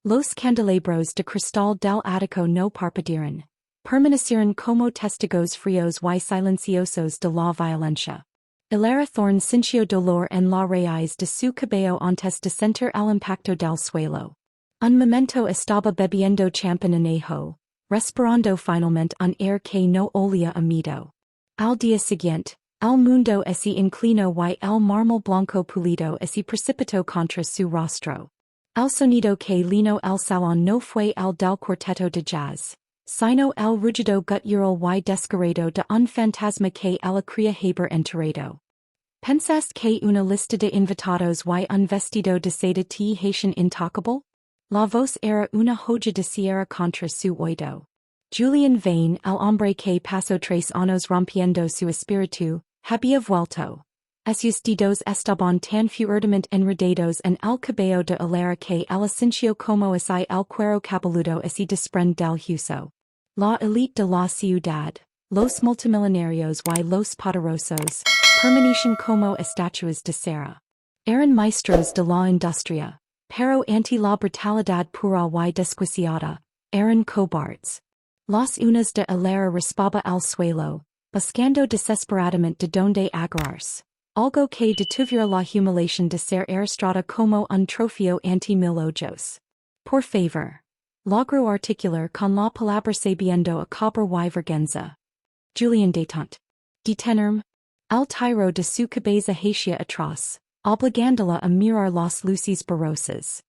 Los candelabros de cristal del ático no parpadearon. Permanecieron como testigos fríos y silenciosos de la violencia. El era thorn sintió dolor en la raíz de su cabello antes de sentir el impacto del suelo. Un momento estaba bebiendo champán anejo, respirando finalmente un aire que no olía a miedo. Al día siguiente, el mundo se inclinó y el mármol blanco pulido se precipitó contra su rostro. El sonido que llenó el salón no fue el del cuarteto de jazz, sino el rugido gutural y descarado de un fantasma que ella creía haber enterrado. ¿Pensas que una lista de invitados y un vestido de seda te hacen intocable? La voz era una joya de sierra contra su oído. Julian Vane, el hombre que pasó 3 años rompiendo su espíritu, había vuelto. Sus dedos estaban tan fuertemente enredados en el cabello de Alara que ella sintió como si el cuero cabelludo se desprende del hueso. La élite de la ciudad, los multimillonarios y los poderosos, permanecían como estatuas de cera. Eran maestros de la industria, pero ante la brutalidad pura y desquiciada, eran cobardes. Las uñas de Alara raspaba el suelo, buscando desesperadamente de donde agarrarse. Algo que detuviera la humiliación de ser arrastrada como un trofeo ante 1000 ojos. Por favor. Logró articular con la palabra sabiendo a cobra y vergüenza. Julian detente. Detenerme. El tiro de su cabeza hacia atrás, obligándola a mirar las luces borrosas.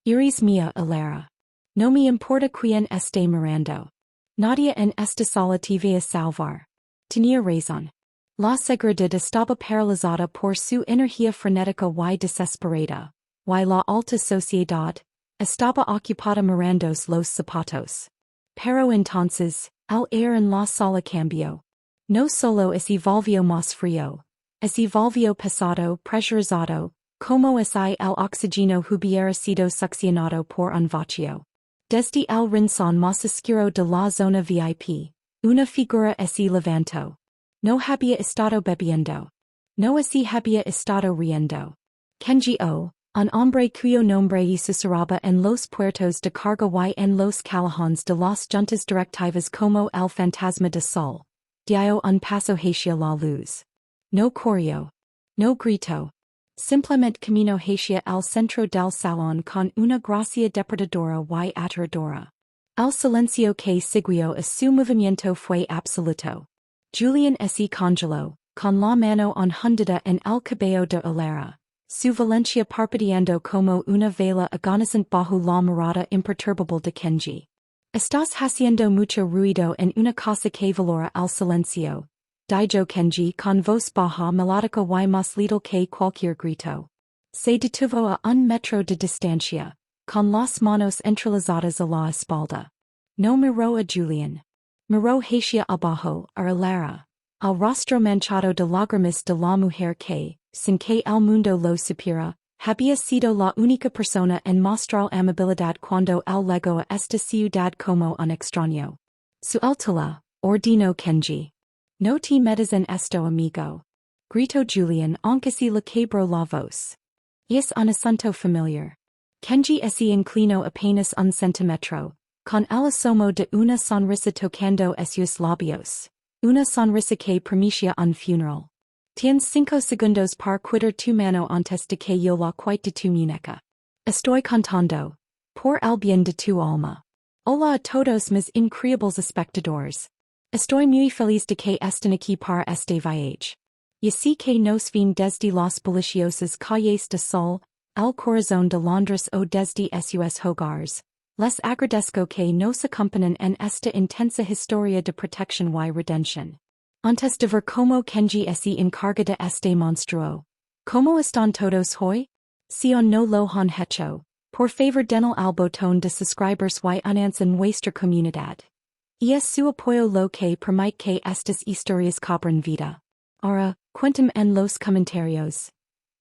Iris mía Alara. No me importa quién esté mirando. Nadie en esta sala te va a salvar. Tenía razón. La seguridad estaba paralizada por su energía frenética y desesperada, y la alta sociedad estaba ocupada mirandos los zapatos. Pero entonces, el aire en la sala cambió. No solo se volvió más frío, se volvió pesado, presurizado, como si el oxígeno hubiera sido succionado por un vacío. Desde el rincón más oscuro de la zona VIP, una figura se levantó. No había estado bebiendo. No se había estado riendo. Kenji O, un hombre cuyo nombre y susurraba en los puertos de carga y en los callejones de las juntas directivas como el fantasma de sol, dio un paso hacia la luz. No corrió. No grito. Simplemente caminó hacia el centro del salón con una gracia depredadora y aterradora. El silencio que siguió a su movimiento fue absoluto. Julian se congeló, con la mano hundida en el cabello de Alara, su valencia parpadeando como una vela agonizante bajo la mirada imperturbable de Kenji. Estás haciendo mucho ruido en una casa que valora el silencio, dijo Kenji con voz baja melódica y más little que cualquier grito. Se detuvo a un metro de distancia, con las manos entrelazadas a la espalda. No miró a Julian. Miró hacia abajo, a Alara, al rostro manchado de lágrimas de la mujer que, sin que el mundo lo supiera, había sido la única persona en mostrar amabilidad cuando él llegó a esta ciudad como un extraño. Suéltala, ordenó Kenji. No te metas en esto, amigo. Gritó Julian aunque se le quebró la voz. Es un asunto familiar. Kenji se inclinó apenas un centímetro, con el asomo de una sonrisa tocando sus labios. Una sonrisa que prometía un funeral. Tienes 5 segundos para quitar tu mano antes de que yo la quite de tu muñeca. Estoy contando. Por el bien de tu alma. Hola a todos mis increíbles espectadores. Estoy muy feliz de que estén aquí para este viaje. Y sé que nos ven desde las deliciosas calles de sol, el corazón de Londres o desde sus hogares. Les agradezco que nos acompañen en esta intensa historia de protección y redención. Antes de ver cómo Kenji se encarga de este monstruo. ¿Cómo están todos hoy? Si aún no lo han hecho, por favor den al botón de subscribers y unirse en nuestra comunidad. Y es su apoyo lo que permite que estas historias cobren vida. Ahora, cuéntame en los comentarios.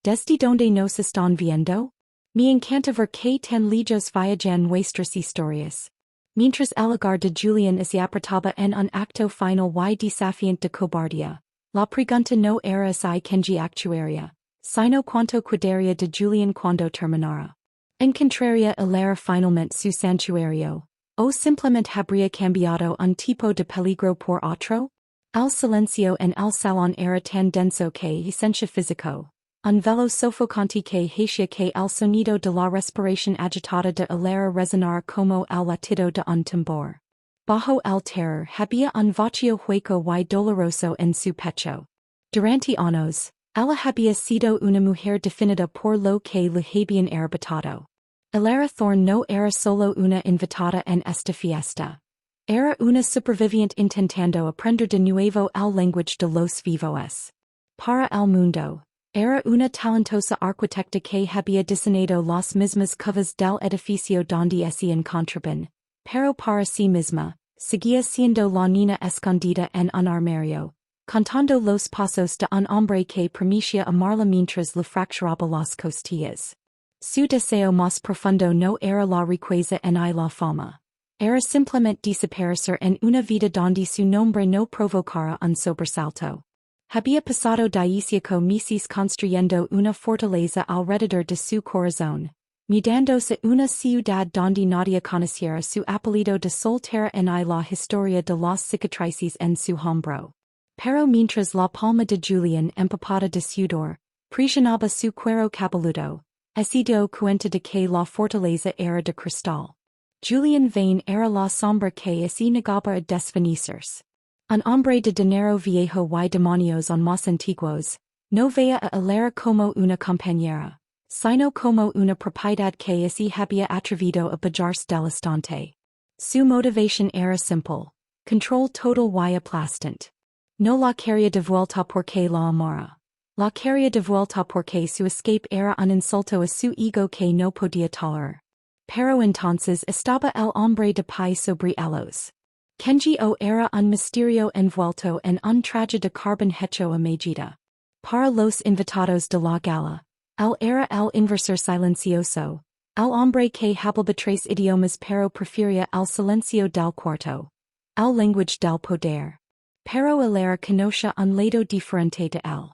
¿Desde dónde nos están viendo? Me encanta ver que tan lejos viajan nuestras historias. Mientras el hogar de Julian se apretaba en un acto final y desafiante de cobardía, la pregunta no era si Kenji actuaría, sino cuánto quedaría de Julian cuando terminara. En contraria hilera finalmente su santuario, o simplemente habría cambiado un tipo de peligro por otro? El silencio en el salón era tan denso que esencia físico. Un velo sofocante que hacía que el sonido de la respiración agitada de hilera resonara como el latido de un tambor. Bajo el terror había un vacío hueco y doloroso en su pecho. Durante años, ella había sido una mujer definida por lo que le habían arrebatado. Hilera Thorne no era solo una invitada en esta fiesta. Era una superviviente intentando aprender de nuevo el lenguaje de los vivos. Para el mundo, era una talentosa arquitecta que había diseñado las mismas covas del edificio donde se encontraban, pero para sí misma, seguía siendo la niña escondida en un armario, contando los pasos de un hombre que permitía amarla mientras le fracturaba las costillas. Su deseo más profundo no era la riqueza ni la fama. Era simplemente desaparecer en una vida donde su nombre no provocara un sobresalto. Había pasado 18 meses construyendo una fortaleza alrededor de su corazón, mudándose a una ciudad donde nadie conociera su apellido de soltera ni la historia de las cicatrices en su hombro. Pero mientras la palma de Julian empapada de sudor, presionaba su cuero cabelludo, se dio cuenta de que la fortaleza era de cristal. Julian Vane era la sombra que se negaba a desvanecerse. Un hombre de dinero viejo y demonios en más antiguos, no veía a hilera como una compañera, sino como una propiedad que se había atrevido a bajarse del estante. Su motivación era simple, control total y aplastante. No la quería de vuelta porque la amara. La quería de vuelta porque su escape era un insulto a su ego que no podía tolerar. Pero entonces estaba el hombre de pie sobre ellos. Kenji o era un misterio envuelto en un traje de carbón hecho a medida. Para los invitados de la gala, él era el inversor silencioso, el hombre que hablaba 3 idiomas pero prefería el silencio del cuarto, el lenguaje del poder. Pero hilera conocía un lado diferente de él.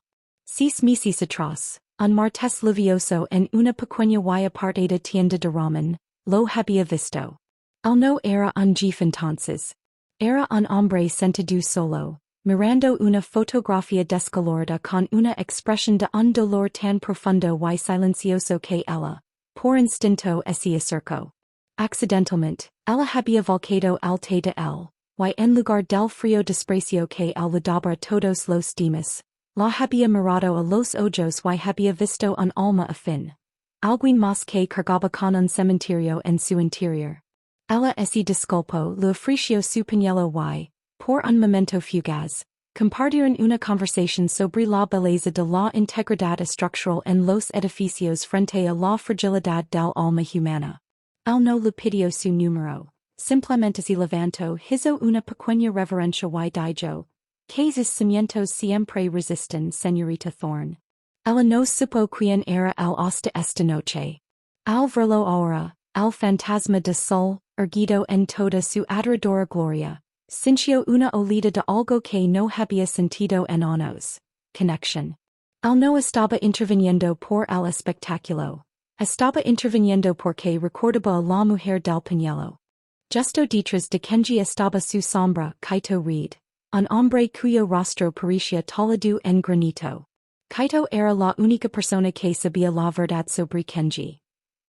6 meses atrás, un martes lluvioso en una pequeña y apartada tienda de ramen, lo había visto. Él no era un Jefe entonces. Era un hombre sentado solo, mirando una fotografía descolorida con una expresión de un dolor tan profundo y silencioso que ella, por instinto se acercó. Accidentalmente, ella había volcado el té de él, y en lugar del frío desprecio que él le daba a todos los demás, la había mirado a los ojos y había visto un alma afín. Alguien más que cargaba con un cementerio en su interior. Ella se disculpó, le ofreció su pañuelo y, por un momento fugaz, compartieron una conversación sobre la belleza de la integridad estructural en los edificios frente a la fragilidad del alma humana. Él no le pidió su número, simplemente se levantó, hizo una pequeña reverencia y dijo, que sus cimientos siempre resisten, señorita Thorne. Ella no supo quién era el hasta esta noche. Al verlo ahora, el fantasma de sol, erguido en toda su aterradora gloria, sintió una olida de algo que no había sentido en años. Conexión. Él no estaba interviniendo por el espectáculo. Estaba interviniendo porque recordaba a la mujer del pañuelo. Justo detrás de Kenji estaba su sombra, Kaito Reed, un hombre cuyo rostro parecía tallado en granito. Kaito era la única persona que sabía la verdad sobre Kenji.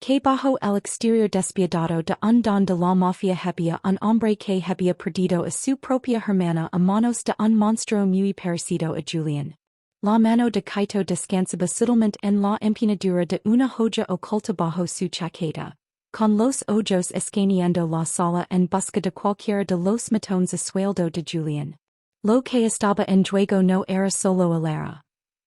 Que bajo el exterior despiadado de un don de la mafia había un hombre que había perdido a su propia hermana a manos de un monstruo muy parecido a Julian. La mano de Kaito descansaba sutilmente en la empuñadura de una joya oculta bajo su chaqueta, con los ojos escaneando la sala en busca de cualquiera de los matones a sueldo de Julian. Lo que estaba en juego no era solo hilera.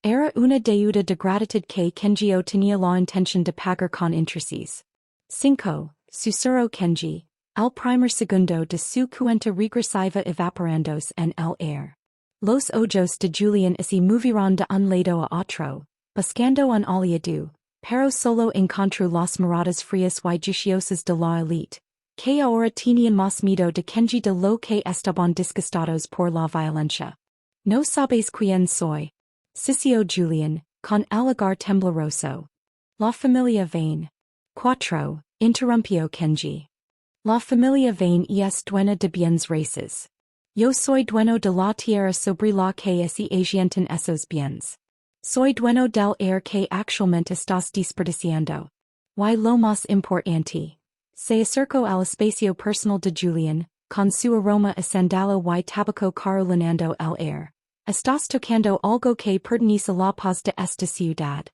Era una deuda de gratitud que Kenji tenía la intención de pagar con intereses. 5. Susurró Kenji, el primer segundo de su cuenta regresiva evaporándose en el aire. Los ojos de Julian se movieron de un lado a otro, buscando un aliado, pero solo encontró las miradas frías y juiciosas de la élite, que ahora tenían más miedo de Kenji de lo que estaban disgustados por la violencia. No sabes quién soy. Sisió Julian, con el agar tembloroso. La familia Vane. Cuatro, interrumpio Kenji. La familia vain es dueña de bienes raíces. Yo soy dueño de la tierra sobre la que se asientan esos bienes. Soy dueño del aire que actualmente estás desperdiciando. Y lo más importante. Se acercó al espacio personal de Julián, con su aroma a sandalo y tabaco carolinando el aire. Estás tocando algo que pertenece a la paz de esta ciudad.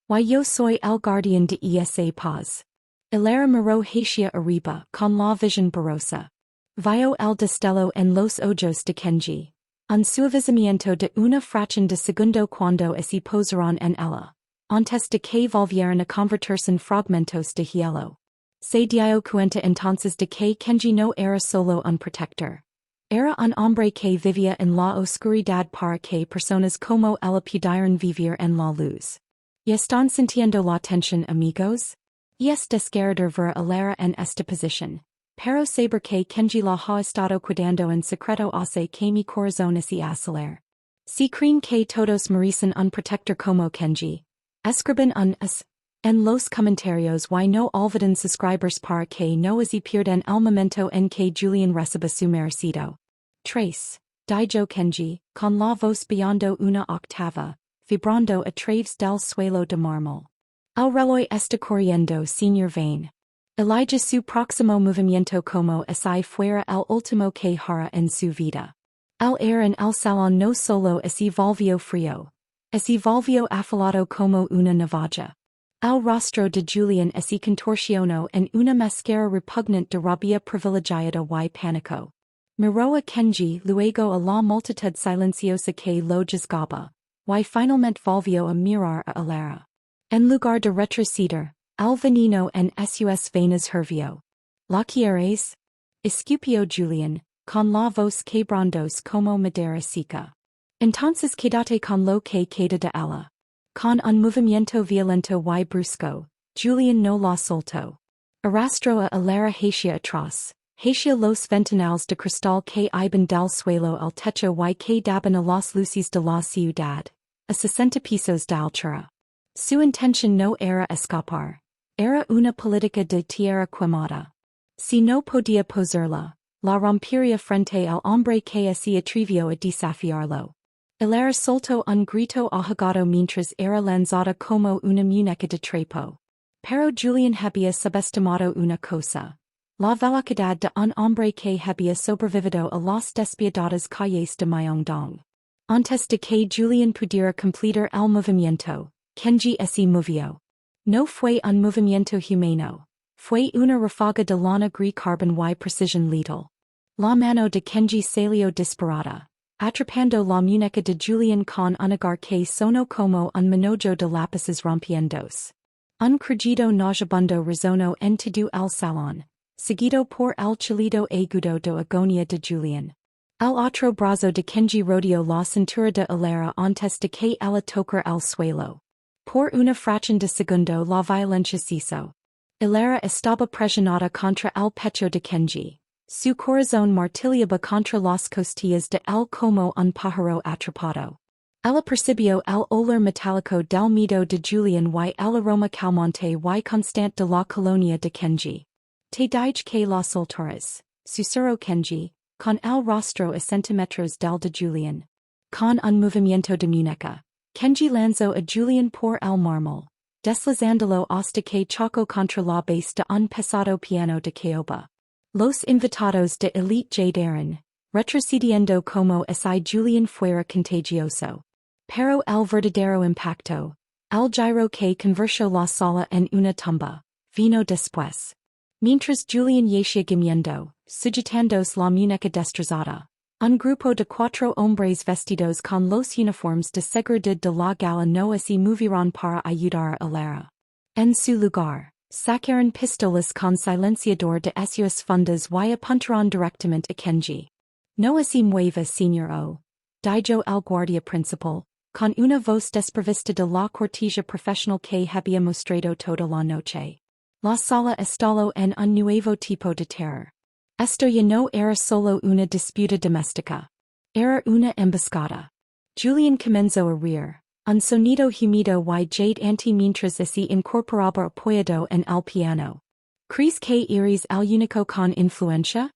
Y yo soy el guardián de esa paz. Hilera miró hacia arriba con la visión borrosa. Vio el destello en los ojos de Kenji. Un suavizamiento de una fracción de segundo cuando se posaron en ella. Antes de que volvieran a convertirse en fragmentos de hielo. Se dio cuenta entonces de que Kenji no era solo un protector. Era un hombre que vivía en la oscuridad para que personas como él pudieran vivir en la luz. ¿Y están sintiendo la tensión, amigos? Es desgarrador ver a Hilera en esta posición. Pero saber que Kenji la ha estado cuidando en secreto hace que mi corazón se acelere. Si creen que todos merecen un protector como Kenji. Escriben un S. En los comentarios y no olviden suscribirse para que no se pierdan el momento en que Julián reciba su merecido. 3. Dijo Kenji, con la voz bajando una octava, vibrando a través del suelo de mármol. El reloj está corriendo, señor Vane. Elijah su próximo movimiento como si fuera el último que hará en su vida. El aire en el salón no solo se volvió frío. Se volvió afilado como una navaja. El rostro de Julián se contorsionó en una máscara repugnante de rabia privilegiada y pánico. Miró a Kenji, luego a la multitud silenciosa que lo juzgaba, y finalmente volvió a mirar a Hilera. En lugar de retroceder, el veneno en sus venas hirvió. ¿La quieres? Escupió Julián, con la voz quebrantos como madera seca. Entonces quédate con lo que queda de ella. Con un movimiento violento y brusco, Julián no la soltó. Arrastró a Hilera hacia atrás, hacia los ventanales de cristal que iban del suelo al techo y que daban a las luces de la ciudad, a 60 pisos de altura. Su intención no era escapar. Era una política de tierra quemada. Si no podía posarla, la rompería frente al hombre que se atrevió a desafiarlo. Hilera soltó un grito ahogado mientras era lanzada como una muñeca de trapo. Pero Julián había subestimado una cosa. La velocidad de un hombre que había sobrevivido a las despiadadas calles de Myeongdong. Antes de que Julián pudiera completar el movimiento, Kenji se movió. No fue un movimiento humano. Fue una ráfaga de lana gris carbon y precision letal. La mano de Kenji salió disparada, atrapando la muñeca de Julián con un agarre que sonó como un manojo de lápices rompiéndose. Un crujido nauseabundo resonó en todo el salón, seguido por el chillido agudo de agonía de Julián. El otro brazo de Kenji rodeó la cintura de Hilera antes de que ella tocara el suelo. Por una fracción de segundo la violencia cesó. Hilera estaba presionada contra el pecho de Kenji. Su corazón martillaba contra las costillas de él como un pájaro atrapado. Ella percibió el olor metálico del miedo de Julián y el aroma calmante y constante de la colonia de Kenji. Te dije que la soltaras, susurró Kenji, con el rostro a centímetros del de Julián. Con un movimiento de muñeca, Kenji lanzó a Julián por el mármol, deslizándolo hasta que chocó contra la base de un pesado piano de caoba. Los invitados de élite llegaron, retrocediendo como si Julián fuera contagioso. Pero el verdadero impacto, el giro que convirtió la sala en una tumba, vino después. Mientras Julián yacía gimiendo, sujetándose la muñeca destrozada, un grupo de 4 hombres vestidos con los uniformes de seguridad de la gala no se movieron para ayudar a Hilera. En su lugar, sacaron pistolas con silenciador de sus fundas y apuntaron directamente a Kenji. No se mueva, señor O, dijo el guardia principal, con una voz desprovista de la cortesía profesional que había mostrado toda la noche. La sala estalló en un nuevo tipo de terror. Esto ya no era solo una disputa doméstica. Era una emboscada. Julián comenzó a reír, Un sonido humido y jade anti mientras así incorporaba apoyado en el piano. ¿Crees que eres el único con influencia?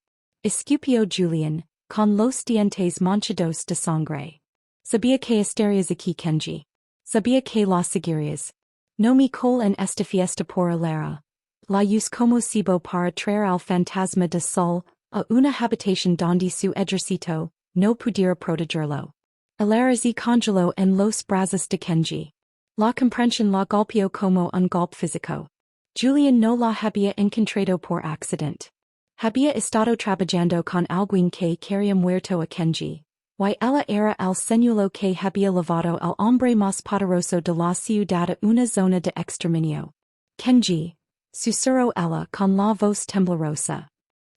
Escupió Julián, con los dientes manchados de sangre. Sabía que estarías aquí, Kenji. Sabía que la seguirías. No me col en esta fiesta por Alara. La use como cebo para traer al fantasma de sol a una habitación donde su ejército no pudiera protegerlo. Alara se congeló en los brazos de Kenji. La comprensión la golpeó como un golpe físico. Julián no la había encontrado por accidente. Había estado trabajando con alguien que quería muerto a Kenji. Y ella era el señuelo que había lavado el hombre más poderoso de la ciudad a una zona de exterminio. Kenji, susurró ella con la voz temblorosa.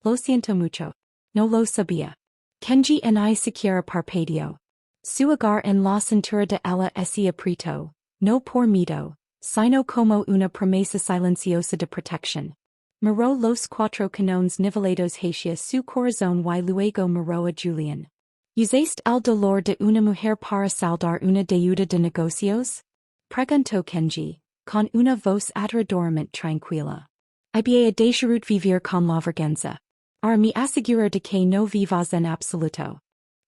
Lo siento mucho. No lo sabía. Kenji ni siquiera parpadeó. Su hogar en la cintura de ella se apretó, no por miedo, sino como una promesa silenciosa de protección. Miró los cuatro canones nivelados hacia su corazón y luego miró a Julián. ¿Usaste el dolor de una mujer para saldar una deuda de negocios? Preguntó Kenji, con una voz aterradoramente tranquila. Había dejarut vivir con la vergüenza. Ahora me aseguro de que no vivas en absoluto.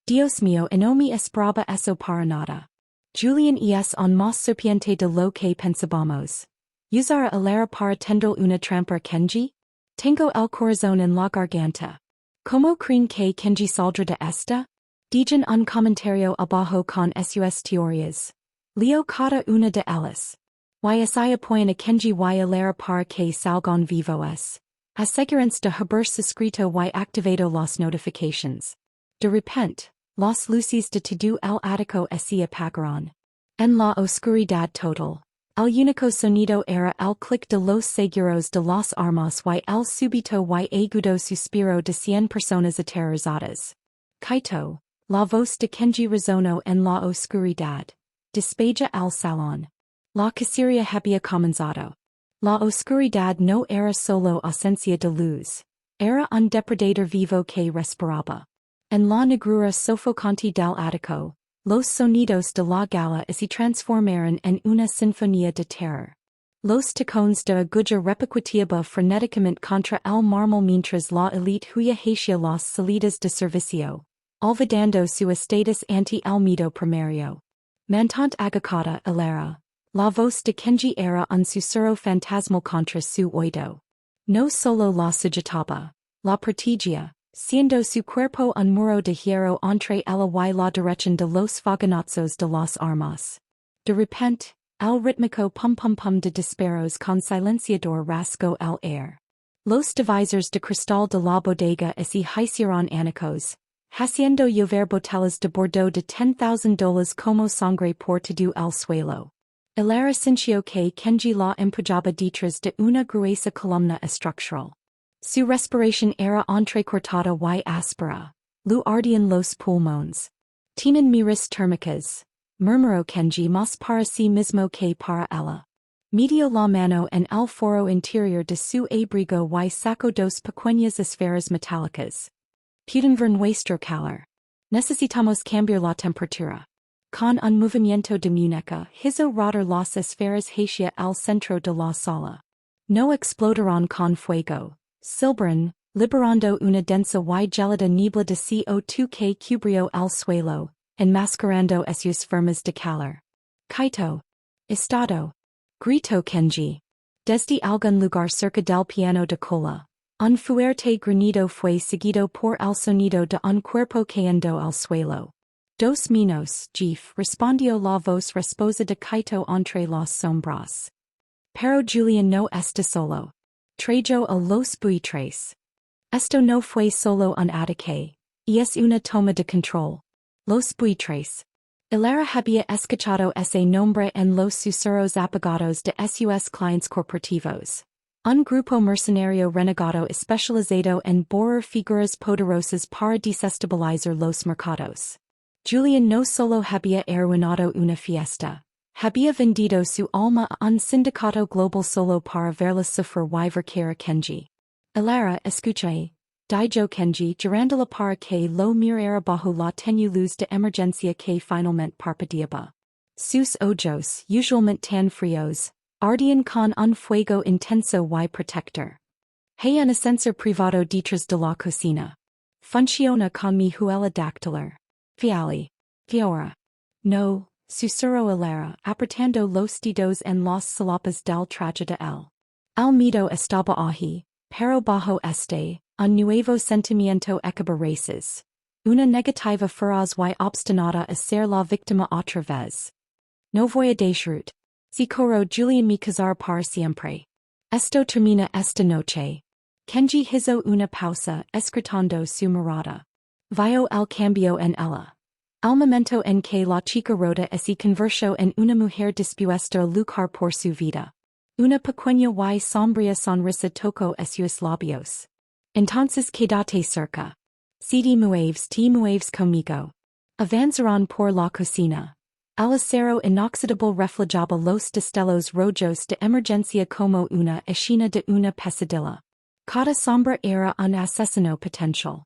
Dios mío, no me esperaba eso para nada. Julián es on más serpiente de lo que pensábamos. ¿Usar a Alara para tender una trampa Kenji? Tengo el corazón en la garganta. ¿Cómo creen que Kenji saldrá de esta? Digan un comentario abajo con sus teorías. Leo cada una de ellas. Y así apoyan a Kenji y Alara para que salgan vivos. Asegúrense de haber suscrito y activado las notifications. De repente, las luces de todo el ático se apagaron. En la oscuridad total, el único sonido era el clic de los seguros de las armas y el súbito y agudo suspiro de 100 personas aterrorizadas. Kaito, la voz de Kenji resonó en la oscuridad. Despeja el salón. La cacería había comenzado. La oscuridad no era solo ausencia de luz, era un depredador vivo que respiraba. En la negrura sofocante del ático, los sonidos de la gala se transformaron en una sinfonía de terror. Los tacones de agulla repetitiva frenéticamente contra el mármol mientras la élite huía hacia las salidas de servicio, olvidando su estatus ante el miedo primario. Mantante agacada Alara. La voz de Kenji era un susurro fantasmal contra su oído. No solo la sujetaba, la protegía, siendo su cuerpo un muro de hierro entre ella y la dirección de los fogonazos de las armas. De repente, el rítmico pum pum pum de disparos con silenciador rasgó el air. Los divisores de cristal de la bodega se hicieron anicos, haciendo llover botellas de Bordeaux de $10,000 como sangre por todo el suelo. Alara sintió que Kenji la empujaba detrás de una gruesa columna estructural. Su respiración era entrecortada y áspera. Lo ardían los pulmones. Tienen miras térmicas. Murmuró Kenji más para sí mismo que para ella. Metió la mano en el foro interior de su abrigo y sacó dos pequeñas esferas metálicas. Pueden ver nuestro calor. Necesitamos cambiar la temperatura. Con un movimiento de muñeca, hizo rodar las esferas hacia el centro de la sala. No explotaron con fuego. Silbaron, liberando una densa y gelada niebla de CO2 que cubrió el suelo, enmascarando sus formas de calor. Kaito. Estado. Grito Kenji. Desde algún lugar cerca del piano de cola. Un fuerte granido fue seguido por el sonido de un cuerpo cayendo al suelo. Dos menos, Jefe, respondió la voz rasposa de Kaito entre las sombras. Pero Julián no está solo. Trajo a los buitres. Esto no fue solo un ataque, es una toma de control. Los buitres. Alara había escuchado ese nombre en los susurros apagados de sus clientes corporativos. Un grupo mercenario renegado especializado en borrar figuras poderosas para desestabilizar los mercados. Julián no solo había arruinado una fiesta, había vendido su alma a un sindicato global solo para verla sufrir y verquer a Kenji. Alara, escuché, dijo Kenji girándola para que lo mirara bajo la tenue luz de emergencia que finalmente parpadeaba. sus ojos usualmente tan fríos, ardian con un fuego intenso y protector. Hay un ascensor privado detrás de la cocina. Funciona con mi huella dactylar. Fiali. Fiora. No, susurro hilera, apretando los dedos en las solapas del traje de él. El miedo estaba allí, pero bajo este, un nuevo sentimiento acaba races. Una negativa feroz y obstinada a ser la víctima otra vez. No voy a dejarlo. Si corro Julian mi casar para siempre. Esto termina esta noche. Kenji hizo una pausa, escritando su mirada. Vio el cambio en ella. Al momento en que la chica rota se convirtió en una mujer dispuesta a luchar por su vida. Una pequeña y sombría sonrisa tocó sus labios. Entonces quédate cerca. Si te mueves conmigo. Avanzaron por la cocina. El acero inoxidable reflejaba los destellos rojos de emergencia como una escena de una pesadilla. Cada sombra era un asesino potencial.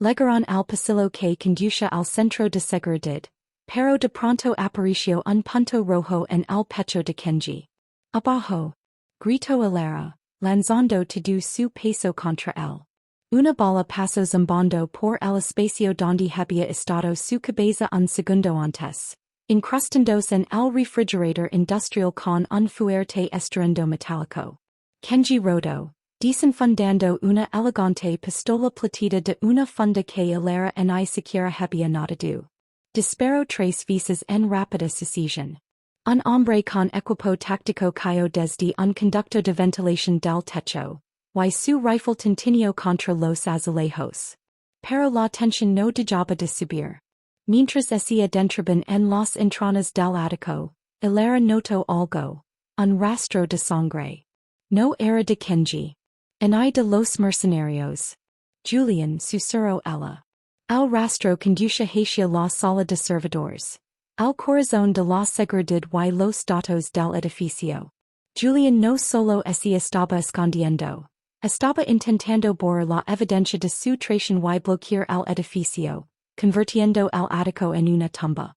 Llegaron al pasillo que conduce al centro de seguridad, pero de pronto apareció un punto rojo en el pecho de Kenji. Abajo. Grito hilera, lanzando todo su peso contra él. Una bala pasó zumbando por el espacio donde había estado su cabeza un segundo antes, incrustándose en el refrigerador industrial con un fuerte estruendo metálico. Kenji rodó, desenfundando una elegante pistola plateada de una funda que hilera en I siquiera había notado. Disparó tres veces en rápida sucesión. Un hombre con equipo táctico cayó desde un conducto de ventilación del techo, y su rifle tintineó contra los azulejos. Pero la tensión no dejaba de subir. Mientras se adentraban en las entrañas del ático, hilera notó algo, un rastro de sangre. No era de Kenji. Ni de los mercenarios. Julian susurró ella. El rastro conduce hacia la sala de servidores. El corazón de la seguridad y los datos del edificio. Julian no solo se estaba escondiendo. Estaba intentando borrar la evidencia de su traición y bloquear el edificio, convirtiendo el ático en una tumba.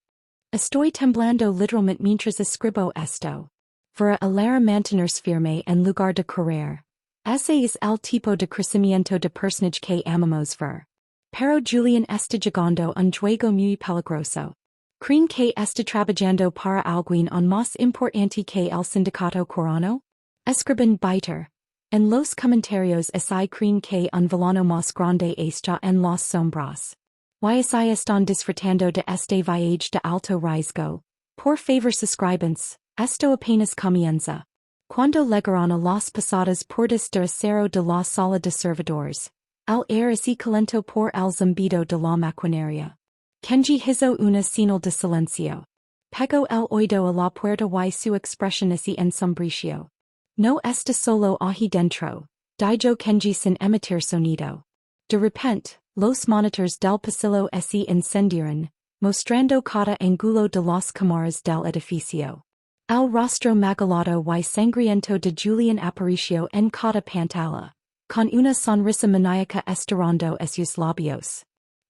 Estoy temblando literalmente mientras escribo esto. Para hilera mantenerse firme en lugar de correr. Ese es el tipo de crecimiento de personaje que amamos ver. Pero Julian está llegando un juego muy peligroso. ¿Creen que está trabajando para alguien aún más importante que el sindicato coreano? Escriben Biter. En los comentarios así creen que un villano más grande está en las sombras. Y así están disfrutando de este viaje de alto riesgo. Por favor suscríbanse, esto apenas comienza. Cuando llegaron a las pesadas puertas de acero de la sala de servidores, el aire se calentó por el zumbido de la maquinaria. Kenji hizo una señal de silencio. Pegó el oído a la puerta y su expresión se ensombreció. No está solo allí dentro, dijo Kenji sin emitir sonido. De repente, los monitores del pasillo se encendieron, mostrando cada ángulo de las cámaras del edificio. El rostro magalado y sangriento de Julian apareció en cada pantalla, con una sonrisa maníaca estirando sus labios.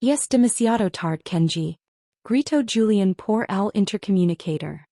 Es demasiado tarde, Kenji. Gritó Julian por el intercomunicator.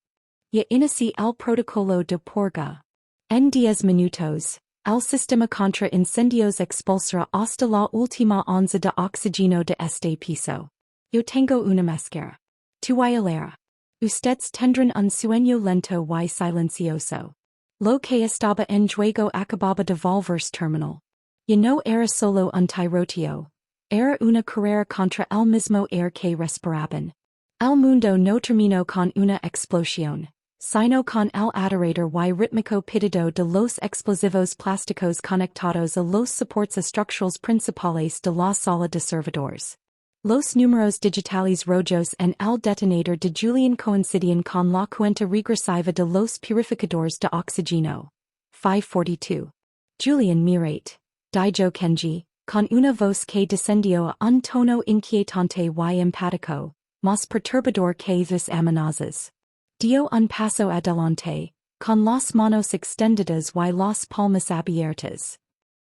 Ya inició el protocolo de purga. En 10 minutos, el sistema contra incendios expulsará hasta la última onza de oxígeno de este piso. Yo tengo una máscara. Tu hilera. Ustedes tendrán un sueño lento y silencioso. Lo que estaba en juego acababa de volverse terminal. Ya no era solo un tiroteo. Era una carrera contra el mismo aire que respiraban. El mundo no terminó con una explosión, sino con el adorador y rítmico pitido de los explosivos plásticos conectados a los soportes estructurales principales de la sala de servidores. Los números digitales rojos en el detonador de Julian coincidían con la cuenta regresiva de los purificadores de oxígeno. 542. Julian mirate. Dijo Kenji, con una voz que descendió a un tono inquietante y empático, más perturbador que sus amenazas. Dio un paso adelante, con las manos extendidas y las palmas abiertas.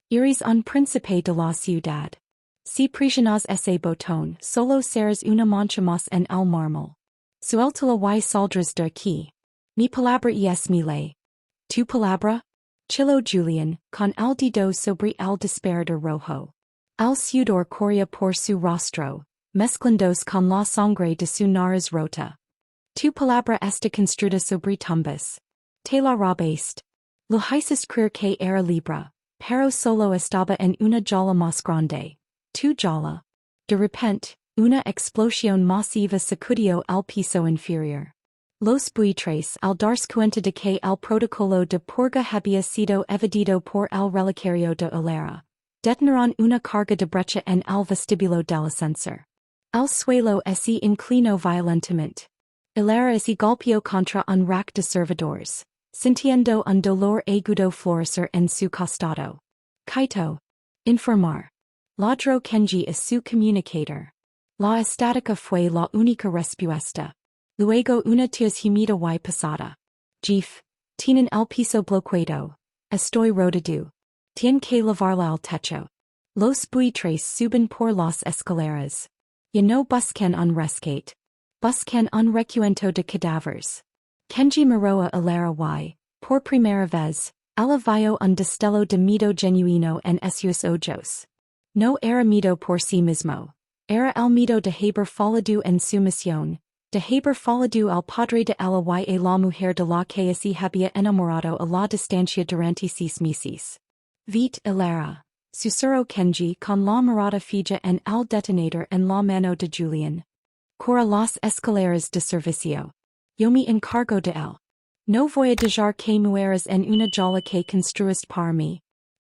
Eres un príncipe de la ciudad. Si presionas ese botón, solo serás una mancha más en el mármol. Sueltala y saldras de aquí. Mi palabra es mi ley. Tu palabra? Chilo Julian, con el dedo sobre el disparador rojo. Al sudor corría por su rostro, mezclándose con la sangre de su nariz rota. Tu palabra está construida sobre tumbas. Te la robaste. Lo hiciste creer que era libre, pero solo estaba en una jaula más grande. Tu jaula. De repente, una explosión masiva sacudió el piso inferior. Los buitres al darse cuenta de que el protocolo de purga había sido evadido por el relicario de Hilera, detonaron una carga de brecha en el vestíbulo del ascensor. El suelo se inclinó violentamente. Hilera se golpeó contra un rack de servidores, sintiendo un dolor agudo florecer en su costado. Kaito. Informar. Ladro Kenji es su comunicador. La estática fue la única respuesta. Luego una tos humida y pesada. Jefe. Tienen el piso bloqueado. Estoy rodado. Tien que lavarla al techo. Los buitres suben por las escaleras. Ya no buscan un rescate. Buscan un recuento de cadáveres. Kenji miró a Hilera y, por primera vez, ella vio un destello de miedo genuino en sus ojos. No era miedo por sí mismo. Era el miedo de haber fallado en su misión, de haber fallado al padre de ella y a la mujer de la que se había enamorado a la distancia durante 6 meses. Vite Hilera, susurró Kenji con la mirada fija en el detonador en la mano de Julian. Corre las escaleras de servicio. Yo me encargo de él. No voy a dejar que mueras en una jaula que construiste para mí.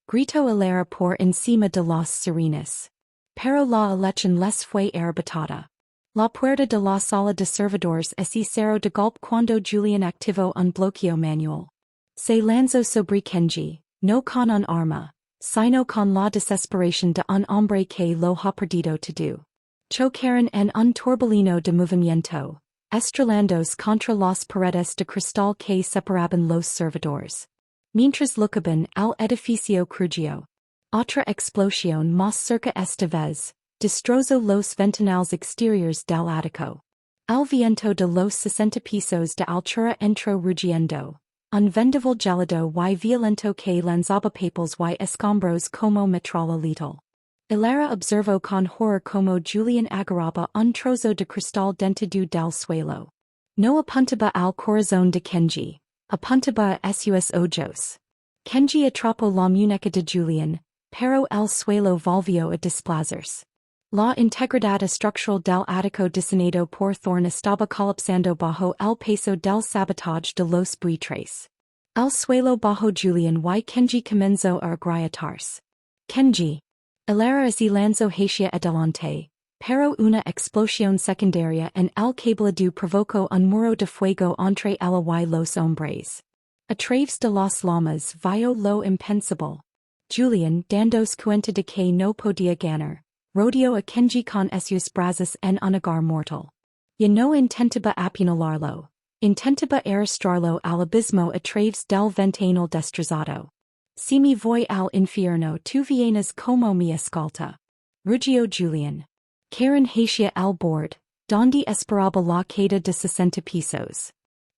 Grito Hilera por encima de las sirenas. Pero la elección les fue arrebatada. La puerta de la sala de servidores se cerró de golpe cuando Julian activó un bloqueo manual. Se lanzó sobre Kenji, no con un arma, sino con la desesperación de un hombre que lo ha perdido todo. Chocaron en un torbellino de movimiento, estrelándose contra las paredes de cristal que separaban los servidores. Mientras lucaban al edificio crujió. Otra explosión más cerca esta vez, destrozó los ventanales exteriores del ático. El viento de los 60 pisos de altura entró rugiendo, un vendaval gélido y violento que lanzaba papels y escombros como metralla letal. Hilera observó con horror como Julian agarraba un trozo de cristal dentro del suelo. No apuntaba al corazón de Kenji, apuntaba a sus ojos. Kenji atrapó la muñeca de Julian, pero el suelo volvió a desplazarse. La integridad estructural del ático diseñado por Thorne estaba colapsando bajo el peso del sabotaje de los buitres. El suelo bajo Julian y Kenji comenzó a agrietarse. Kenji. Hilera se lanzó hacia adelante, pero una explosión secundaria en el cabello provocó un muro de fuego entre ella y los hombres. A través de las llamas vio lo impensable. Julian, dándose cuenta de que no podía ganar, rodeó a Kenji con sus brazos en un agarre mortal. Ya no intentaba apuñalarlo, intentaba arrastrarlo al abismo a través del ventanal destrozado. Si me voy al infierno tu vienes como mi escolta. Rugió Julian. Karen hacia al bord, donde esperaba la queda de 60 pisos.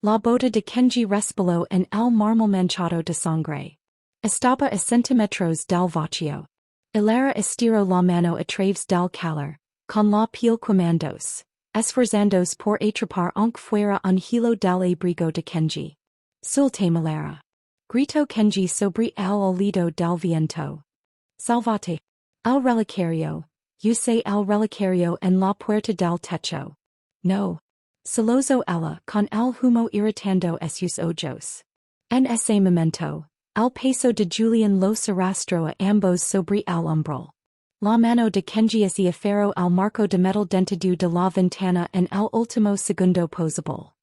La bota de Kenji resbaló en el mármol manchado de sangre. Estaba a centímetros del vacío. Hilera estiró la mano a través del calor, con la piel quemándose, esforzándose por atrapar aunque fuera un hilo del abrigo de Kenji. Suéltame Hilera. Grito Kenji sobre el olido del viento. Salvate. El relicario. Use el relicario en la puerta del techo. No. Solozo ella con el humo irritando sus ojos. En ese momento, el peso de Julian los arrastró a ambos sobre el umbral. La mano de Kenji se aferró al marco de metal dentro de la ventana en el último segundo posible.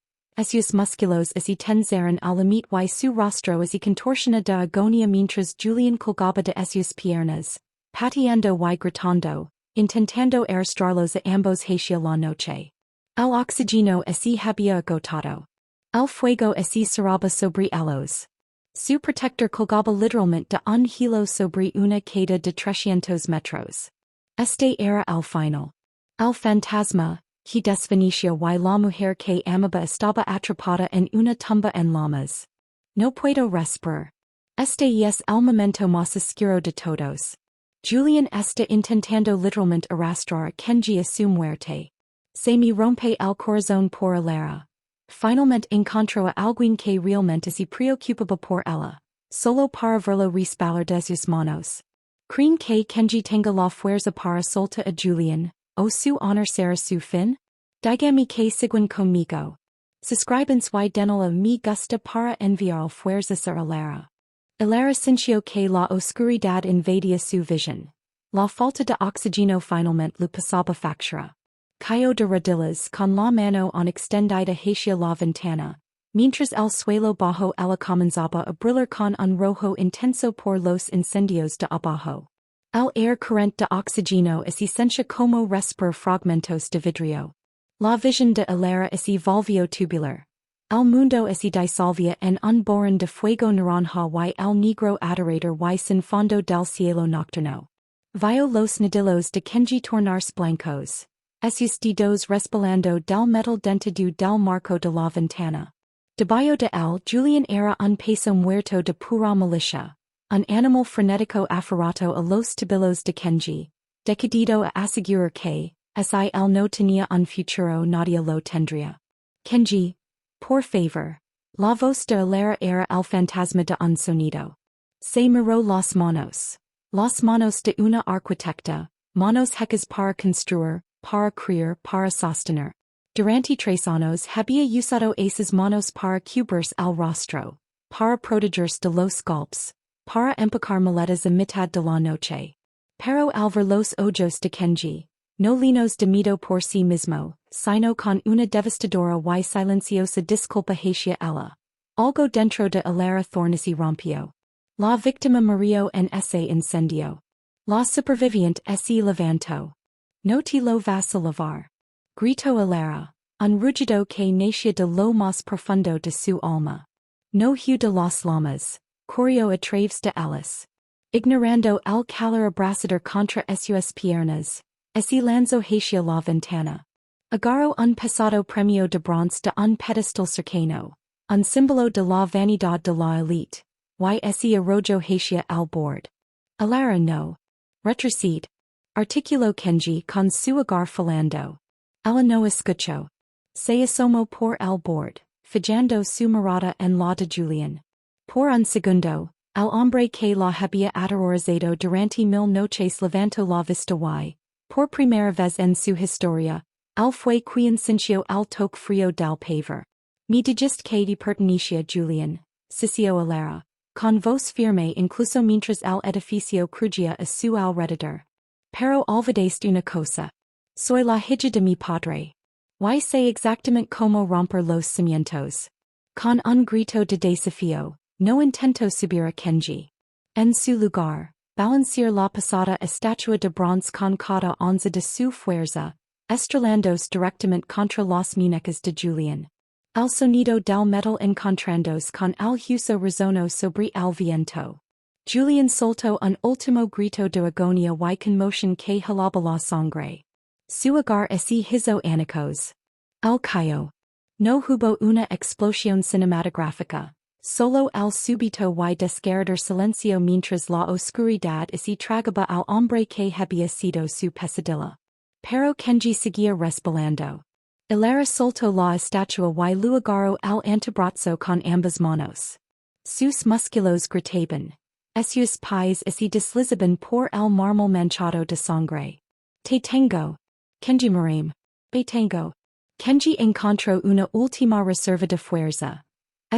Sus músculos se tensaron al limite y su rostro se contorsionó de agonía mientras Julian colgaba de sus piernas, pateando y gritando, intentando arrastrarlos a ambos hacia la noche. El oxígeno se había agotado. El fuego se cerraba sobre ellos. Su protector colgaba literalmente de un hilo sobre una queda de 300 metros. Este era el final. El fantasma, que desfinicio y la mujer que amaba estaba atrapada en una tumba en llamas. No puedo respirar. Este es el momento más oscuro de todos. Julian está intentando literalmente arrastrar a Kenji a su muerte. Se me rompe el corazón por Alara. Finalmente encontró a alguien que realmente se preocupaba por ella, solo para verlo resbalar de sus manos. ¿Creen que Kenji tenga la fuerza para soltar a Julian, o su honor será su fin? Dígame que siguen conmigo. Suscríbanse y denle a me gusta para enviar fuerzas a Alara. Alara sintió que la oscuridad invadía su visión. La falta de oxígeno finalmente lo pasaba factura. Cayó de rodillas con la mano en extendida hacia la ventana, mientras el suelo bajo ella comenzaba a brillar con un rojo intenso por los incendios de abajo. El aire carente de oxígeno se sentía como respirar fragmentos de vidrio. La visión de Alara se volvió tubular. El mundo se disolvía en un borrón de fuego naranja y el negro adorador y sin fondo del cielo nocturno. Vio los nudillos de Kenji tornarse blancos. Sus dedos resbalando del metal dentado del marco de la ventana. Debajo de él, Julian era un peso muerto de pura malicia, un animal frenético aferrado a los tobillos de Kenji, decidido a asegurar que, si él no tenía un futuro nadie lo tendría. Kenji, por favor. La voz de Alara era el fantasma de un sonido. Se miró las manos de una arquitecta, manos hechas para construir, para crear, para sostener. Durante 3 años había usado esas manos para cubrirse el rostro, para protegerse de los golpes, para empacar maletas a mitad de la noche. Pero al ver los ojos de Kenji, no llenos de miedo por sí mismo, sino con una devastadora y silenciosa disculpa hacia ella. Algo dentro de Alara Thorne se rompió. La víctima murió en ese incendio. La superviviente se levantó. No te lo vas a lavar. Grito Alara, un rugido que nacía de lo más profundo de su alma. No huyó de las llamas, corrió a través de ellas. Ignorando el calor abrasador contra sus piernas, se lanzó hacia la ventana. Agarró un pesado premio de bronce de un pedestal cercano, un símbolo de la vanidad de la élite, y se arrojó hacia el bord. Alara no. Retrocede. Articuló Kenji con su agar falando. Ella no escuchó. Se asomó por el bord, fijando su mirada en la de Julian. Por un segundo, el hombre que la había aterrorizado durante 1000 noches levantó la vista y, por primera vez en su historia, él fue quien sintió el toque frío del paver. Me dijiste que te pertenecía Julian, sisió Alara, con voz firme incluso mientras el edificio crujía a su alrededor. Pero olvidaste una cosa. Soy la hija de mi padre. Y sé exactamente cómo romper los cimientos. Con un grito de desafío, no intentó subir a Kenji. En su lugar, balancear la pesada estatua de bronce con cada onza de su fuerza, estrelándose directamente contra las muñecas de Julian. El sonido del metal encontrándose con el hueso resonó sobre el viento. Julian soltó un último grito de agonía y conmoción que helaba la sangre. Su agar se hizo añicos. El cayó. No hubo una explosión cinematográfica, solo el súbito y desgarrador silencio mientras la oscuridad se tragaba al hombre que había sido su pesadilla. Pero Kenji seguía resbalando. Alara soltó la estatua y lo agarró el antebrazo con ambas manos. Sus músculos gritaban. Sus pies se deslizaban por el mármol manchado de sangre. Te tengo. Kenji Marame. Te tengo. Kenji encontró una última reserva de fuerza.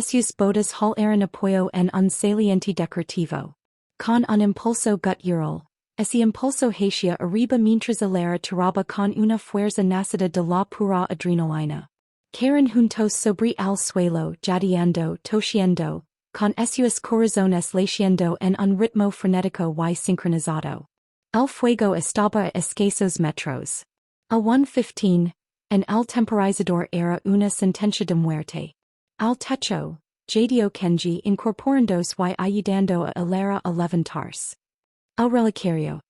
Sus botas hall eran apoyo en un saliente decorativo. Con un impulso gutural, ese impulso hacia arriba mientras Alara tiraba con una fuerza nacida de la pura adrenalina. Caen juntos sobre el suelo, jadeando, toshiendo, con sus corazones latiendo en un ritmo frenético y sincronizado. El fuego estaba a escasos metros. A 1:15, en el temporizador era una sentencia de muerte. Al techo, jadeó Kenji incorporándose y ayudando a Alara a levantarse. El relicario.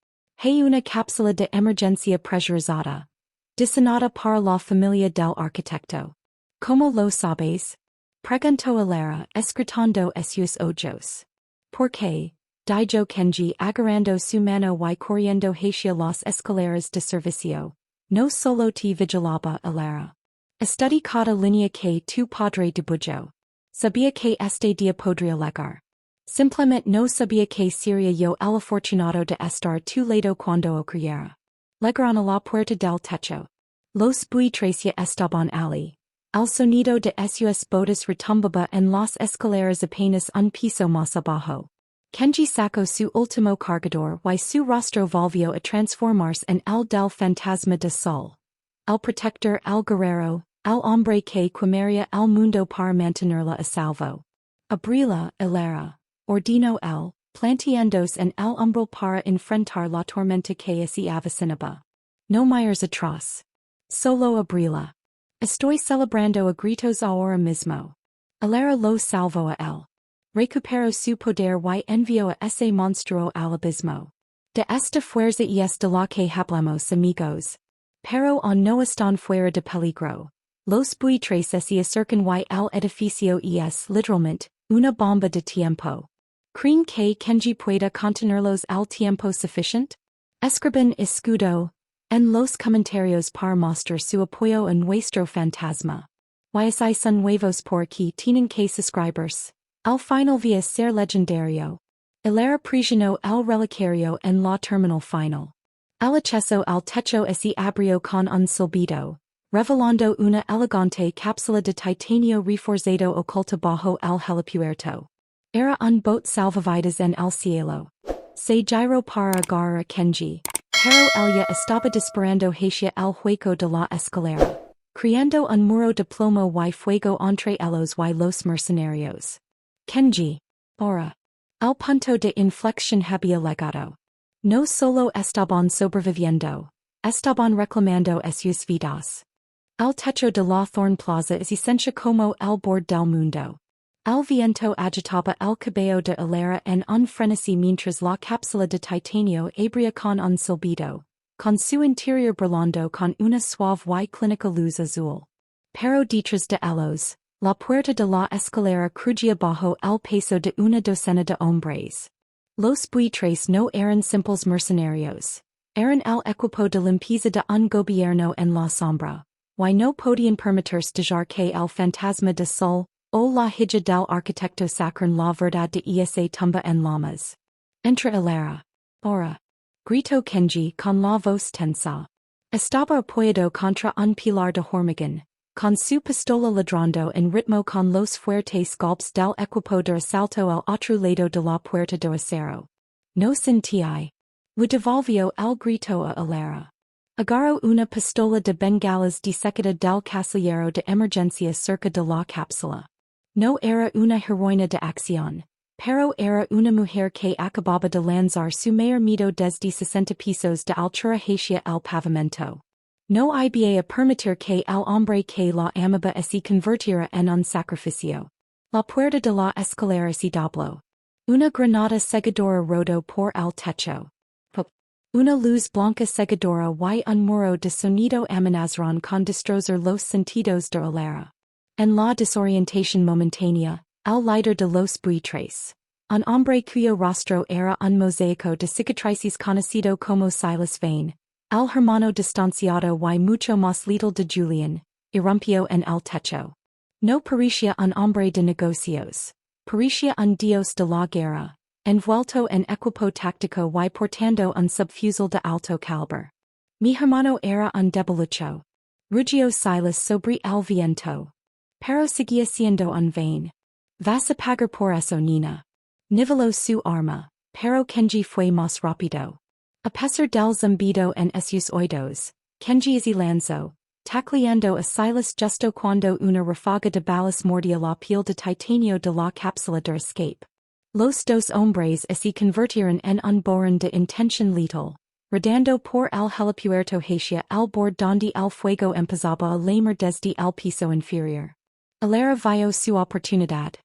Hay una cápsula de emergencia presurizada. Diseñada para la familia del arquitecto. Como lo sabes? Preguntó Elera, escritando sus ojos. ¿Por qué? Dijo Kenji agarrando su mano y corriendo hacia las escaleras de servicio. No solo te vigilaba Elera. Estudié cada línea que tu padre dibujó. Sabía que este día podría llegar. Simplemente no sabía que sería yo el afortunado de estar tu lado cuando ocurriera. Llegaron a la puerta del techo. Los buitres ya estaban allí. El sonido de sus botas retumbaba en las escaleras apenas un piso más abajo. Kenji sacó su último cargador y su rostro volvió a transformarse en el del fantasma de sol. El protector, el guerrero, el hombre que quemaría el mundo para mantenerla a salvo. Abrila, Elera, ordinó él, planteándose en el umbral para enfrentar la tormenta que se avecinaba. No mires atrás. Solo abrila. Estoy celebrando a gritos ahora mismo. Elera lo salvó a él. Recuperó su poder y envió a ese monstruo al abismo. De esta fuerza y es de la que hablamos amigos. Pero no están fuera de peligro. Los buitres se acercan y el edificio es literalmente una bomba de tiempo. ¿Creen que Kenji pueda contenerlos el tiempo suficiente? Escriben escudo en los comentarios para mostrar su apoyo a nuestro fantasma. Y si son nuevos por aquí tienen que suscribirse. El final vía ser legendario. Elera presionó el relicario en la terminal final. El acceso al techo se abrió con un silbido, revelando una elegante cápsula de titanio reforzado oculta bajo el helipuerto. Era un bote salvavidas en el cielo. Se giró para agarrar a Kenji, pero ella estaba disparando hacia el hueco de la escalera, creando un muro de plomo y fuego entre ellos y los mercenarios. Kenji. Ahora. El punto de inflexión había llegado. No solo estaban sobreviviendo, estaban reclamando sus vidas. El techo de la Thorn Plaza es esencia como el borde del mundo. El viento agitaba el cabello de Elera en un frenesí mientras la cápsula de titanio abría con un silbido, con su interior brillando con una suave y clínica luz azul. Pero detrás de ellos, la puerta de la escalera crujía bajo el peso de una docena de hombres. Los buitres no eran simples mercenarios. Eran el equipo de limpieza de un gobierno en la sombra. Y no podían permitirse dejar que el fantasma de sol, o la hija del arquitecto sacran la verdad de esa tumba en llamas. Entra Elera. Ahora. Gritó Kenji con la voz tensa. Estaba apoyado contra un pilar de hormigón, con su pistola ladrando en ritmo con los fuertes golpes del equipo de asalto al otro lado de la puerta de acero. No sentí. Le devolvió el grito a Elera. Agarró una pistola de bengalas desecada del casillero de emergencia cerca de la cápsula. No era una heroína de acción, pero era una mujer que acababa de lanzar su mayor miedo desde 60 pisos de altura hacia el pavimento. No iba a permitir que el hombre que la amaba se convirtiera en un sacrificio. La puerta de la escalera se dobló. Una granada cegadora rodó por el techo. Una luz blanca cegadora y un muro de sonido amenazaron con destrozar los sentidos de Elera. En la desorientación momentánea, el líder de los buitres, un hombre cuyo rostro era un mosaico de cicatrices conocido como Silas Vane, el hermano distanciado y mucho más letal de Julian, irrumpió en el techo. No parecía un hombre de negocios, parecía un dios de la guerra, envuelto en equipo táctico y portando un subfusil de alto calibre. Mi hermano era un debilucho. Rugió Silas sobre el viento. Pero seguía siendo un Vane. Vas a pagar por eso, Nina. Niveló su arma, pero Kenji fue más rápido. A pesar del zumbido en sus oídos, Kenji se lanzó, tacleando a Silas justo cuando una ráfaga de balas mordía la piel de titanio de la cápsula de escape. Los dos hombres se convirtieron en un borrón de intención letal, rodando por el helipuerto hacia el borde donde el fuego empezaba a lamer desde el piso inferior. Elera vio su oportunidad.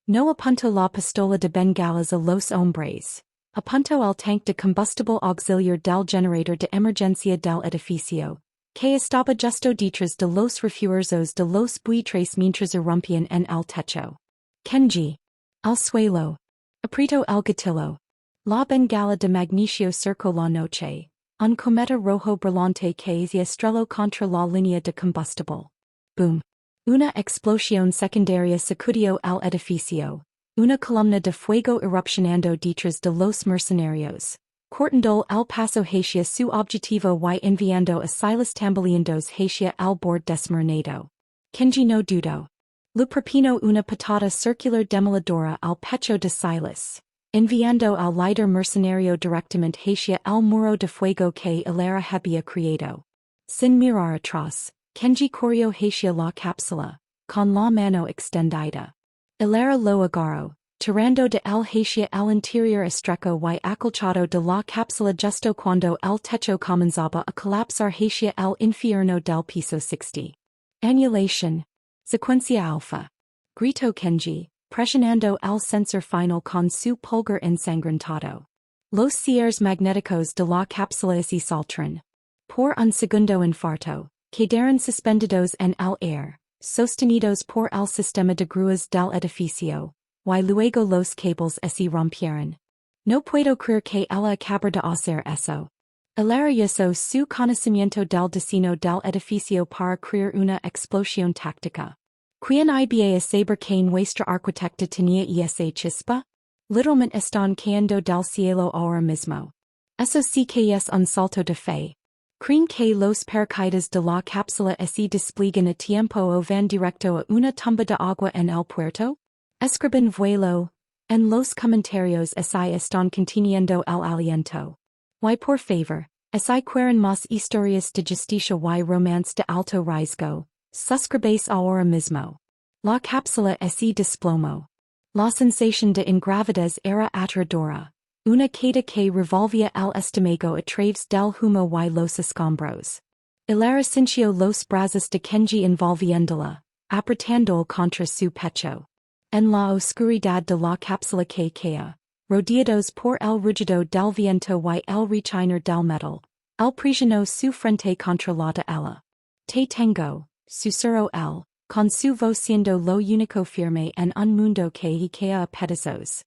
No apuntó la pistola de bengalas a los hombres. Apuntó el tanque de combustible auxiliar del generator de emergencia del edificio, que estaba justo detrás de los refuerzos de los buitres mientras irrumpían en el techo. Kenji. Al suelo. Aprieto el gatillo. La bengala de magnesio cercó la noche. Un cometa rojo brillante que se estrelló contra la línea de combustible. Boom. Una explosión secundaria sacudió el edificio. Una columna de fuego erupcionando detrás de los mercenarios. Cortando el paso hacia su objetivo y enviando a Silas tambaleandos hacia el borde desmoronado. Kenji no dudó. Le propinó una patada circular demoledora al pecho de Silas, enviando al líder mercenario directamente hacia el muro de fuego que Hilera había creado. Sin mirar atrás, Kenji corrió hacia la cápsula, con la mano extendida. Hilera lo agarró, tirando de él hacia el interior estrecho y acolchado de la cápsula justo cuando el techo comenzaba a colapsar hacia el infierno del piso 60. Annulation. Secuencia alfa. Grito Kenji, presionando el sensor final con su pulgar ensangrentado. Los cierres magnéticos de la cápsula se saltaron. Por un segundo infarto, quedaron suspendidos en el aire, sostenidos por el sistema de grúas del edificio, y luego los cables se rompieron. No puedo creer que ella acaba de hacer eso. Hilera usó su conocimiento del diseño del edificio para crear una explosión táctica. ¿Quién iba a saber que nuestra arquitecta tenía esa chispa? Literalmente están cayendo del cielo ahora mismo. Eso sí que es un salto de fe. ¿Creen que los paracaídas de la cápsula se despliegan a tiempo o van directo a una tumba de agua en el puerto? Escriben vuelo. En los comentarios se están conteniendo el aliento. Y por favor, si quieren más historias de justicia y romance de alto riesgo, suscribáis ahora mismo. La cápsula se desplomó. La sensación de ingravidez era aterradora. Una queda que revolvía el estómago a través del humo y los escombros. Hilera sintió los brazos de Kenji envolviéndola, apretándolo contra su pecho. En la oscuridad de la cápsula que caía, rodeados por el rugido del viento y el rechinar del metal, él presionó su frente contra la de ella. Te tengo, susurró él, con su voz siendo lo único firme en un mundo que caía a pedazos.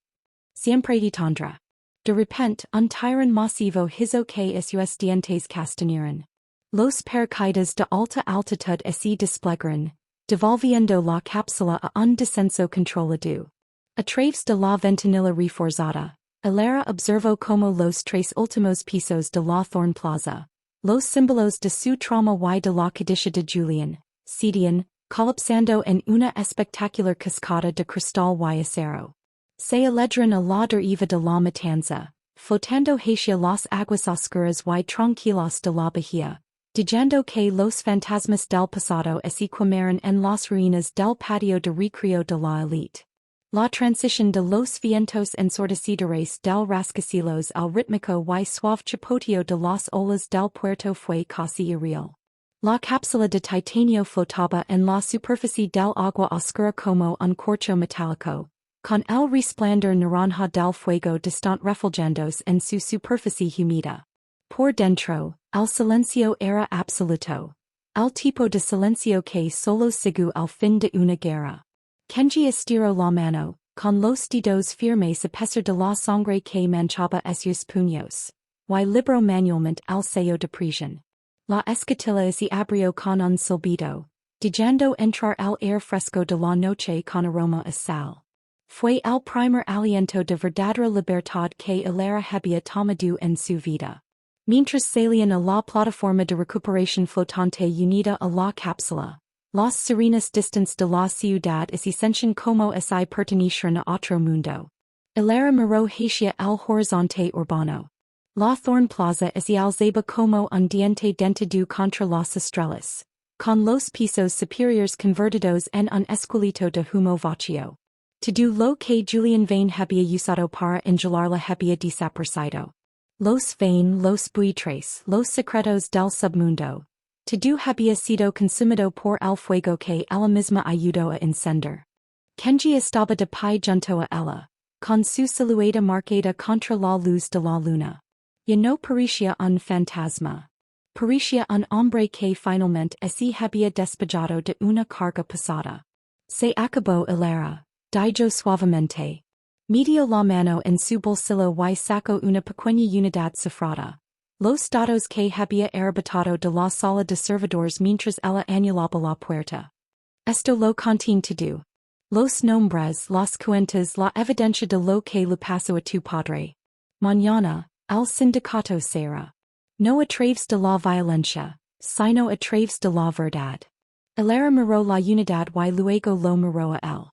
Siempre te tendrá. De repente, un tirón masivo hizo que sus dientes castañaran. Los paracaídas de alta altitud se desplegaron, devolviendo la cápsula a un descenso controlado. A través de la ventanilla reforzada, Hilera observó como los tres últimos pisos de la Thorn Plaza, los símbolos de su trauma y de la codicia de Julian, cedían, colapsando en una espectacular cascada de cristal y acero. Se aledran a la deriva de la matanza, flotando hacia las aguas oscuras y tranquilas de la bahía, diciendo que los fantasmas del pasado se quemaron en las ruinas del patio de recreo de la élite. La transición de los vientos ensordecedores del rascacielos al rítmico y suave chapoteo de las olas del puerto fue casi irreal. La cápsula de titanio flotaba en la superficie del agua oscura como un corcho metálico, con el resplandor naranja del fuego distant refulgándose en su superficie humida. Por dentro, el silencio era absoluto. El tipo de silencio que solo sigue al fin de una guerra. Kenji estiró la mano, con los dedos firmes a pesar de la sangre que manchaba sus puños, y libró manualmente el sello de prisión. La escotilla se abrió con un silbido, dejando entrar el aire fresco de la noche con aroma a sal. Fue el primer aliento de verdadera libertad que Hilera había tomado en su vida. Mientras salían a la plataforma de recuperación flotante unida a la cápsula, las serenas distancias de la ciudad se sentían como si pertenecieran a otro mundo. Hilera miró hacia el horizonte urbano. La Thorn Plaza se alzaba como un diente dentado contra las estrellas, con los pisos superiores convertidos en un esqueleto de humo vacío. Todo lo que Julian Vane había usado para engelarla había desaparecido. Los Vane, los buitres, los secretos del submundo. Todo había sido consumido por el fuego que ella misma ayudó a encender. Kenji estaba de pie junto a ella, con su silueta marcada contra la luz de la luna. Ya no parecía un fantasma. Pericia un hombre que finalmente se había despejado de una carga pesada. Se acabó hilera, dijo suavemente. Metió la mano en su bolsillo y sacó una pequeña unidad cifrada. Los datos que había arrebatado de la sala de servidores mientras ella anulaba la puerta. Esto lo contiene todo. Los nombres, las cuentas, la evidencia de lo que le pasó a tu padre. Mañana, el sindicato será. No a través de la violencia, sino a través de la verdad. Hilera miró la unidad y luego lo miró a él.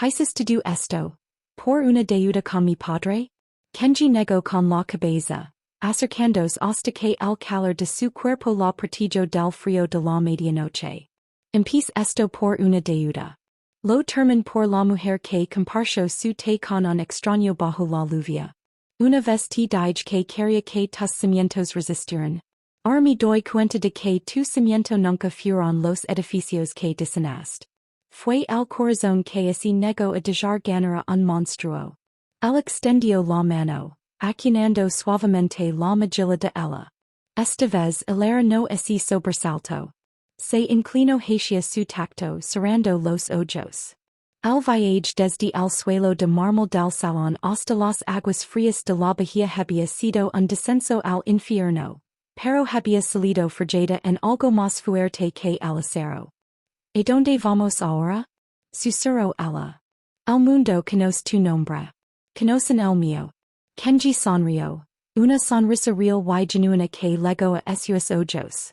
¿Hices todo esto? ¿Por una deuda con mi padre? Kenji negó con la cabeza, acercándose hasta que el calor de su cuerpo la protegió del frío de la medianoche. Empieza esto por una deuda. Lo termina por la mujer que compartió su té con un extraño bajo la lluvia. Una vez te dije que quería que tus cimientos resistieran. Ahora me doy cuenta de que tu cimiento nunca fueron los edificios que diseñaste. Fue el corazón que se negó a dejar ganar un monstruo. Él extendió la mano, acunando suavemente la mejilla de ella. Esta vez hilera no se sobresaltó. Se inclinó hacia su tacto cerrando los ojos. El viaje desde el suelo de mármol del salón hasta las aguas frías de la bahía había sido un descenso al infierno, pero había salido frigida en algo más fuerte que el acero. ¿Y dónde vamos ahora? Susurró ella. El mundo conoce tu nombre. Conocen el mío. Kenji sonrió, una sonrisa real y genuina que legó a sus ojos.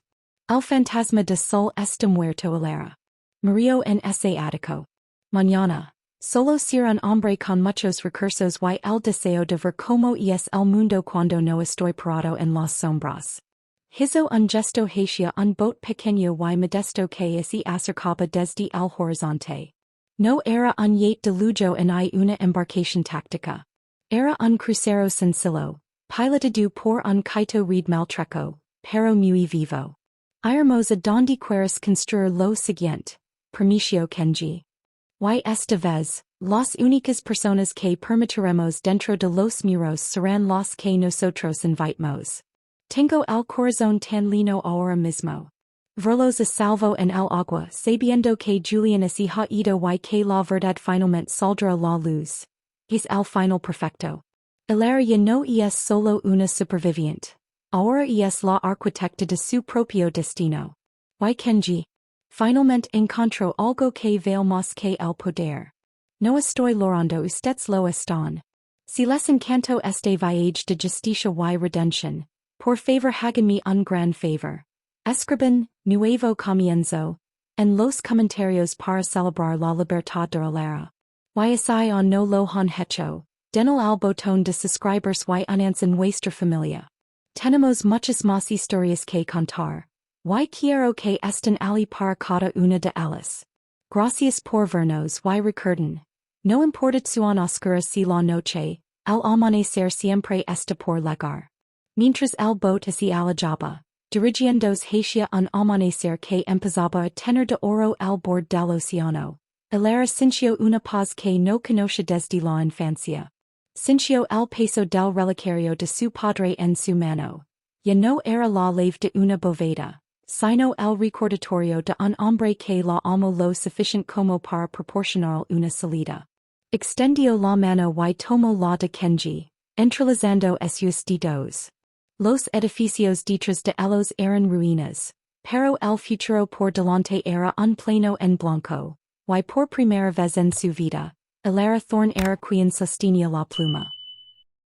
El fantasma de sol está muerto hilera. Murió en ese ático. Mañana, solo será un hombre con muchos recursos y el deseo de ver cómo es el mundo cuando no estoy parado en las sombras. Hizo un gesto hacia un bote pequeño y modesto que se acercaba desde el horizonte. No era un yate de lujo ni una embarcación táctica. Era un crucero sencillo, pilotado por un kaito reed maltrecho, pero muy vivo. Iremos a donde quieras construir lo siguiente, permiso Kenji. Y esta vez, las únicas personas que permitiremos dentro de los muros serán las que nosotros invitamos. Tengo el corazón tan lino ahora mismo. Verlos a salvo en el agua sabiendo que Julian se ha ido y que la verdad finalmente saldrá a la luz. Es el final perfecto. Hilera ya no es solo una superviviente. Ahora es la arquitecta de su propio destino. Y Kenji. Finalmente encontró algo que vale más que el poder. No estoy llorando, ustedes lo están. Si les encantó este viaje de justicia y redención, por favor háganme un gran favor. Escriban, nuevo comienzo, en los comentarios para celebrar la libertad de hilera. Y si on no lo han hecho, denle al botón de suscribers y únanse nuestra familia. Tenemos muchas más historias que contar. Y quiero que estén allí para cada una de ellas. Gracias por vernos y recuerden. No importa cuán oscura si la noche, el amanecer siempre está por llegar. Mientras el bote se alejaba, dirigiéndose hacia un amanecer que empezaba a tener de oro al borde del océano, hilera sintió una paz que no conocía desde la infancia. Sintió el peso del relicario de su padre en su mano. Ya no era la leve de una boveda, sino el recordatorio de un hombre que la amó lo suficiente como para proporcionar una salida. Extendió la mano y tomó la de Kenji, entrelazando sus dedos. Los edificios detrás de ellos eran ruinas, pero el futuro por delante era un plano en blanco, y por primera vez en su vida, hilera Thorn era quien sostenía la pluma.